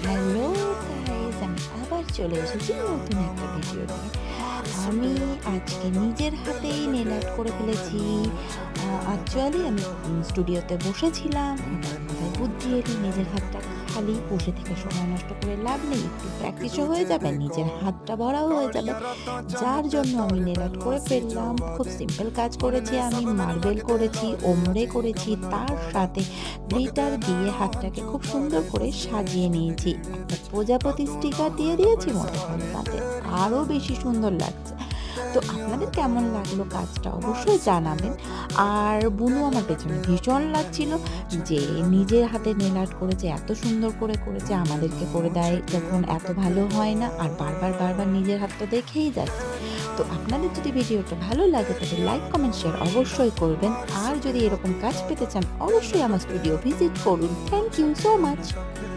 Hello guys, আমি আবার চলে এসেছি নতুন একটা ভিডিও নিয়ে। আমি আজকে নিজের হাতেই নেল আর্ট করে ফেলেছি। অ্যাকচুয়ালি আমি স্টুডিওতে বসেছিলাম, হঠাৎ মাথায় বুদ্ধি এলো নিজের হাতটা খালি বসে থেকে সময় নষ্ট করে লাভ নেই, একটু প্র্যাকটিসও হয়ে যাবে, নিজের হাতটা ভরাও হয়ে যাবে। যার জন্য আমি নেল আর্ট করে ফেললাম। খুব সিম্পল কাজ করেছি, আমি মার্বেল করেছি, ওমরে করেছি, তার সাথে গ্লিটার দিয়ে হাতটাকে খুব সুন্দর করে সাজিয়ে নিয়েছি। একটা প্রজাপতি স্টিকার দিয়ে দিয়েছি মনে হয়, তাতে আরও বেশি সুন্দর লাগছে। তো আপনাদের কেমন লাগলো কাজটা অবশ্যই জানাবেন। আর বুনু আমার পেছনে ভীষণ লাগছিল যে নিজের হাতে নেল আর্ট করেছে, এত সুন্দর করে করেছে, আমাদেরকে করে দেয় যখন এত ভালো হয় না, আর বারবার বারবার নিজের হাতটা দেখেই যাচ্ছে। তো আপনাদের যদি ভিডিওটা ভালো লাগে তবে লাইক কমেন্ট শেয়ার অবশ্যই করবেন। আর যদি এরকম কাজ পেতে চান অবশ্যই আমার স্টুডিও ভিজিট করুন। Thank you so much.